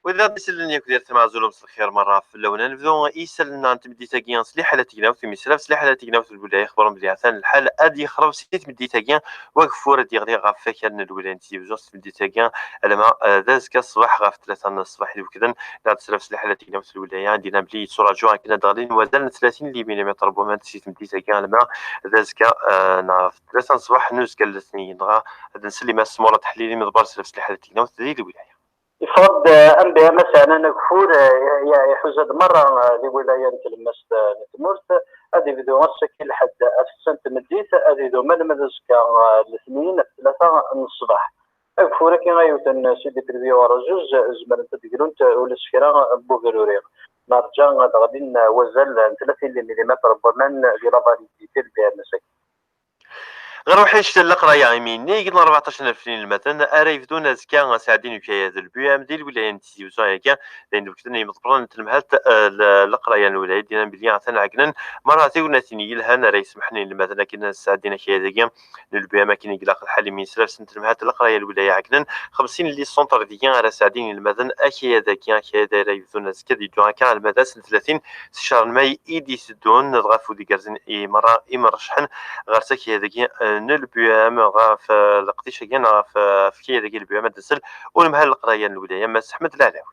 وإذا تسلني كدير تمازلو مسا الخير مرة في اللون نبدو يسلنا نتمدي تاكيان سليحة لا تيكنا في مسلاف سليحة لا تيكنا في الولاية خبرهم بلي عثان الحال ادي يخرب سيت مدي تاكيان وقفور دي غادي غاف كان الولاية تي بزوس مدي تاكيان لما دازك الصباح غاف 3 الصباح وكذا لا تسلاف سليحة لا تيكنا في الولاية عندنا بلي صورة جوع كنا داغلين وزن 30 ملم بوما سيت مدي تاكيان لما دازك نعرف 3 الصباح نوز قال الاثنين غا نسلي ما سمورة تحليلي مضبر سلاف سليحة لا تيكنا في الولاية يفرض أنبياء مثلا نكفور يحوز هاد مرة لولاية تلمس نتمرت هذه فيديو مسكين لحد أسسنت مديت هذه فيديو من مدسكا الاثنين 3 الصباح كفورة كي غايوتن سيدي بربيا ورا جوج زمرت تقولون ولا سكرا بوغروريغ نرجع غادي وزل 30 ملم بومان ديال لافاليتي تاع المساكن غير حيت القرايه يميني قلنا 14000 مثلا اريف دون زكا ساعدين في هذا البيام ديال الولايه نتيوزا هكا لان كنا مضبرين تلمهات القرايه الولايه ديالنا بلي عطانا عكنن مراتي وناتيني لها راه يسمحني مثلا كنا ساعدين في هذا البيام كاين يقلق الحال من سلاف سنت تلمهات القرايه الولايه عكنن 50 اللي سونتر ديال راه ساعدين مثلا اكي هذا كي هذا راه يزون زكا ديال كان المدى 30 شهر ماي ايدي سدون غافو دي كارزين اي مره مرشحن غير ساكي هذاك البيام غا في القديش كاين في كي هذاك البيام دسل والمهل القرايه الولايه ما احمد العلاوي.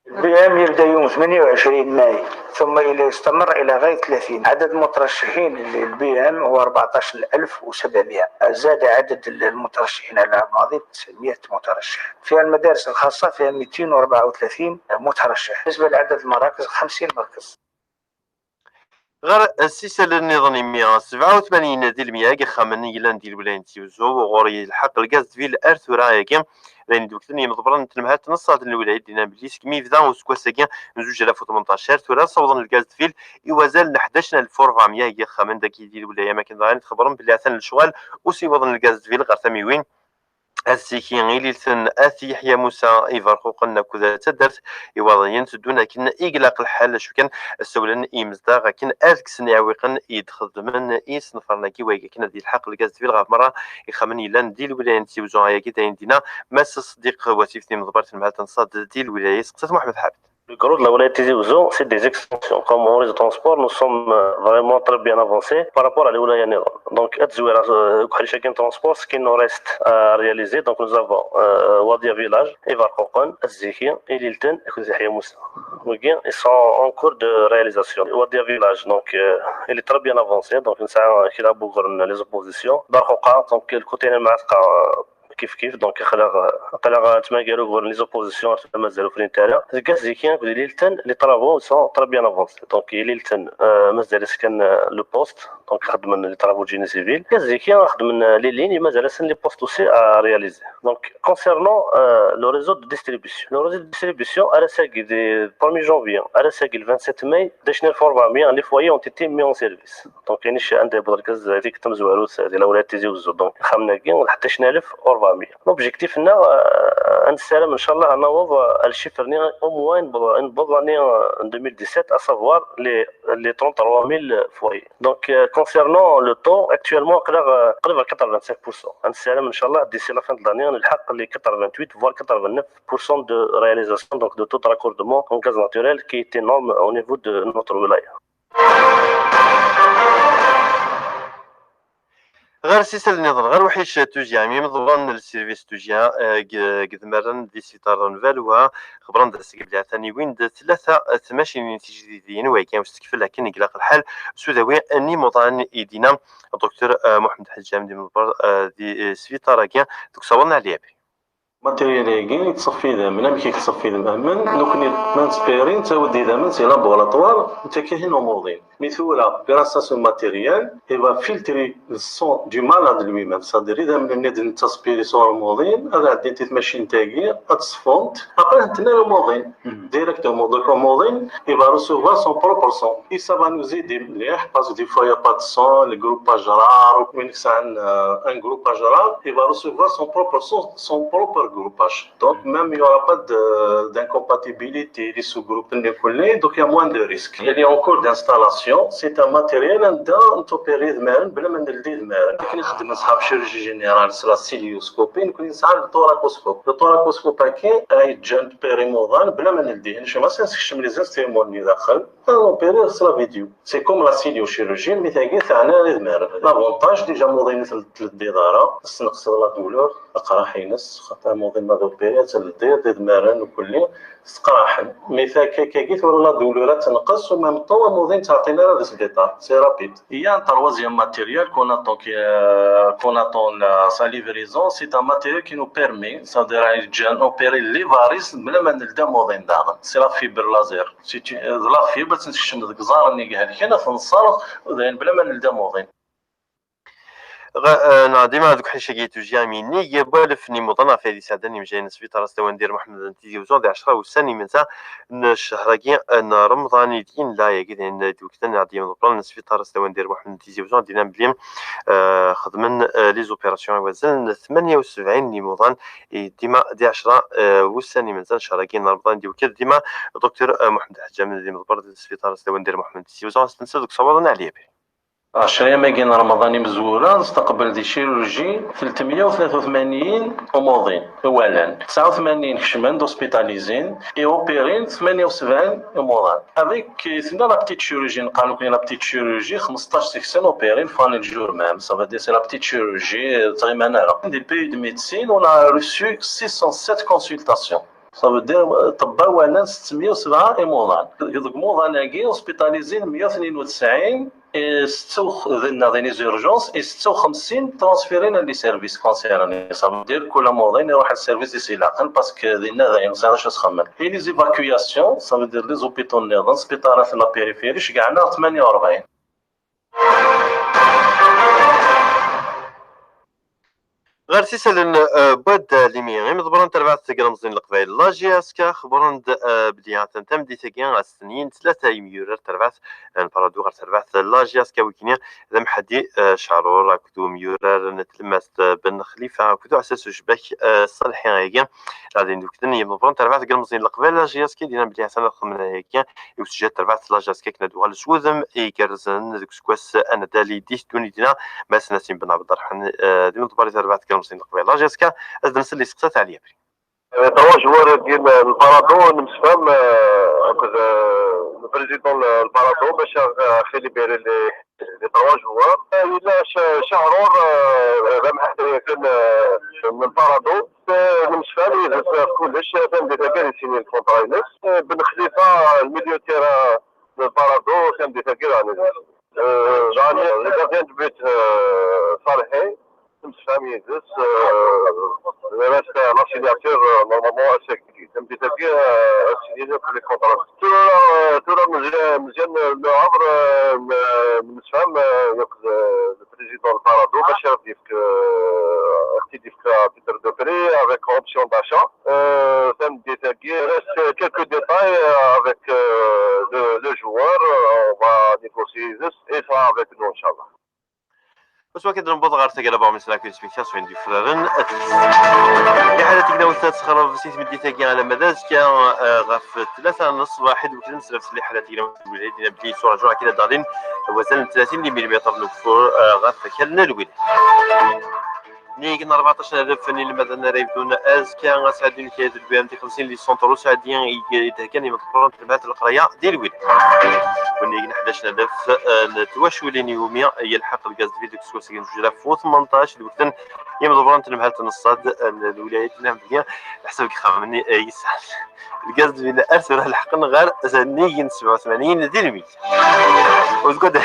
البيام يبدا يوم 28 ماي ثم يستمر الى غايه 30. عدد المترشحين للبيام هو 14700. زاد عدد المترشحين على العام الماضي 900 مترشح. في المدارس الخاصه فيها 234 مترشح. بالنسبه لعدد المراكز 50 مركز. غير السلسله النظاميه 87 ديال المياه خامن يلان ديال الولايه تيوزو وغوري الحق الغاز ديال ارثورا ياك لان دوكتني مضبرن تلمهات نص هاد الولايه ديالنا بلي سكمي بدا وسكوا ساكن 2018 ثورا صوضن الغاز ديال يوازال 11400 يا خامن داكي ديال الولايه ما كنظن تخبرهم بلي عثان الشغال وسيوضن الغاز ديال غير ثميوين السيكي غيلي ثن اثي يحيى موسى يفرقوا قلنا كذا تدرت يوضين تدون لكن يقلق الحال شو كان السولن يمزدا لكن ازك سنعويقن يدخل من ايس نفرنا كي ويك كنا ديال الحق الغاز في الغاف مره يخمن يلان ديال الولايه نتيوزو هيا كي دينا ماس صديق واتيفتي مضبرت مع تنصاد ديال الولايه سقسات محمد حامد. Le gros de la Walaï Tizi Ouzou, c'est des extensions. Comme on réseau de transport, nous sommes vraiment très bien avancés par rapport à la Walaï Nera. Donc, chacun transport, ce qui nous reste à réaliser, donc nous avons Wadia Village, Evar Kokon, Ziki, et Lilten, et Kouzihia Moussa. Ils sont en cours de réalisation. Wadia Village, donc, il est très bien avancé, donc, nous avons les oppositions. Barkoka, donc, le côté Nematka, كيف دونك خلق تما قالوا لي زوبوزيسيون مازالوا في الانتريا كازيكيان ليلتن لي طرافو سون تري بيان افونسي دونك ليلتن مازال سكن لو بوست دونك خدم لي طرافو جيني سيفيل كازيكيان خدم لي لين مازال سن لي بوست اوسي ا رياليزي دونك كونسيرنون لو ريزو دو ديستريبيسيون على ساكي دي 1 جانفي على ساكي 27 ماي داشنا 400 لي فوايي اون تي مي اون سيرفيس دونك يعني شي عندي بدركز هذيك تمزواروس ديال ولايه تيزي وزو دونك خمنا كاين حتى 10000 l'objectif هنا نسالم ان شاء الله نوض الشيفر au moins نبض l'année 2017 à savoir les 33000 foyers donc concernant le taux actuellement قريب على 85% نسالم ان شاء الله d'ici la fin de l'année نلحق les 88 voire 89% de réalisation donc de taux de raccordement en gaz naturel qui est énorme au niveau de notre wilaya. غير سيسال النظام غير وحيش توجيا مي مضبان السيرفيس توجيا قد مرن دي سيطار نفالوها خبران داس قبل ثاني وين 3 8 تجديديين وكان مستكفل لكن يقلق الحال سوداوي اني مضان ايدينا الدكتور محمد حجام دي سيطار كان دوك صورنا عليه ماتيريال كاين يتصفي دائما ملي كيتصفي دائما دوك مانسبيرين تاودي دائما سي لابوراتوار انت كاين موضين مثولا غراساسيون ماتيريال اي با فيلتري الصون دو مالاد لوي ميم صادير اذا من ندير تصبيري صور موضين هذا عندي تماشين تاعي اتصفونت ابري نتنا الموضين ديريكتومون دوك موضين اي با ريسوفوار سون بروبر صون اي سا با نو زيدي مليح باسكو دي فوا يا با دو صون لي جروباج رار وين كسان ان جروباج رار اي با ريسوفوار سون بروبر صون سون بروبر groupage. Donc même il n'y aura pas d'incompatibilité des sous-groupes. Donc il y a moins de risques. Il y a en cours d'installation. C'est un matériel on opérer بلا ما ندير لكن نخدم نصحاب شيرورجي جينيرال سلا سيليوسكوبي نكون نسعى للتوراكوسكوب كاين جاند بيريمودال بلا ما نديه نمشي ما نسكشم لي زانستيمون اللي داخل نوبيري سلا فيديو سي كوم لا سيليوشيرورجي اللي تاعي تاعنا للمار لافونتاج ديجا موضين ثلاث ديداره نقص لا دولور قراح ينس خاطر موضين ما دوبيري تلدير ديدمارن وكل سقراحن مثال كاكيت ولا دولورات تنقص ومام طوا موضين تعطينا لي ريزلتا سي رابيد هي un troisième matériel qu'on attend sa livraison. C'est un matériel qui nous permet d'opérer les varices c'est la fibre laser. La fibre, c'est ديما هذوك حيت شاكيتو جاميني يبال فني مضنا في هذه سعداني مجاي نسبي تراس ندير محمد نتيجي وزون 10 وسني من الشهر كي ان رمضان دين لا يقدر دوك نعدي من البلان نسبي تراس ندير محمد نتيجي وزون دينا بليم خدمن لي زوبيراسيون وزن 78 رمضان ديما دي 10 وسني من الشهر كي رمضان دوك ديما دكتور محمد حجام من البلان نسبي تراس ندير محمد نتيجي وزون نستنسى دوك صوابنا عليه 10 ماكين رمضاني مزوره نستقبل دي شيروجي 383 أموضين اولا 89 كشمان دوسبيتاليزين اي اوبيرين 78 أموضان افيك سنا لا بتيت شيروجي نقالو كاين لا بتيت شيروجي 15 سيكسيون اوبيرين فان الجور مام سا فا دي سي لا بتيت شيروجي تري مانارا دي بي دو ميديسين اون ا ريسو 607 كونسلطاسيون Ça veut dire طبا وانا 607 ايموضان دوك موضاناكي اوسبيتاليزين 192 درنا دي زيرجونس اي 56 ترانسفيرينا لي سيرفيس كونسيرني صافي دير كل موضوع يروح للسيرفيس دي سيلاقن باسكو درنا دايما ما صارش نخمم اي لي زيفاكياسيون صافي دير لي زوبيتون نيضان سبيطارات لا بيريفيري شكعنا 48 غير سيسالن باد ليميغي مضبران تربع تقرمزين القبائل لا جياسكا خبران بديان تنتم دي تاكيان السنين 3 يميور تربع البارادو غير تربع لا جياسكا وكينيا ذم حدي شعرور راكدو ميورر نتلمس بن خليفه راكدو اساس شباك صالحين هيك غادي ندوكتني مضبران تربع تقرمزين القبائل لا جياسكا دينا بديان سنه خمنا هيك يوسجل تربع لا جياسكا كنا دوال سوذم يكرزن ذوك سكواس انا دالي ديش دوني دينا ما سناسين بن عبد الرحمن ديما تباري تربع مسين القبيله جيسكا ازدنس اللي سقطت عليا توا جوار ديال البارادو نمسفهم هكذا البريزيدون البارادو باش خلي لي توا جوار الى شهرور لما كان من البارادو نمسفهم يهز كلش فهم دي تاكل سيني الكونتراينس بن خليفه الميديو تيرا البارادو كان دي تاكل غاني غادي بيت صالحي نمسفهم يهز reste la signature normalement assez active. تم تتبقى السينية في الكونترات. ترى مزيان العبر نسفهم يقصد البريزيدون البارادو باش يرديك اختيديك تيتر دو بري avec option d'achat. تم تتبقى reste quelques détails avec le joueur. On va négocier et ça avec nous Inch'Allah. بس واكد نبض غير تقرا بعض مثلا كل سبيكتاس وين دي فرارن في حالة تقدر وثلاث خراب سيت مدي تاكي على مداز كان غف 3 نص واحد وكل نفس اللي حالة تقدر ولادنا بدي صورة جوع كده دارين وزن 30 ملم لوكفور غف كلنا الولاد نيجي 14000 فني مثلا ريبتون از كان غاسعدين كيد البي ام تي 50 لي سونترو سعدين يتكن يمكرون تبعات القريه ديال الولاد ونيجي 11000 نتواشولين يوميا يلحق الغاز فيديو سوسين جوج 18 الوقت يمضبران تنمهات نصاد الولايات الامريكيه حسب خمني يسال الغاز فيديو ارسل الحقنا غير نيجي 87 ديال الميل وتقول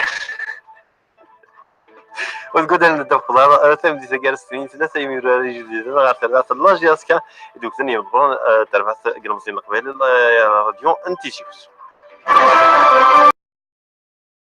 وتقول لنا الدفع ثم دي تجار السنين 3 يمير جديد غير تبعت لاجياسكا دوك ثاني يمضبران تبعت قرمزين القبائل راديو انتيشيوس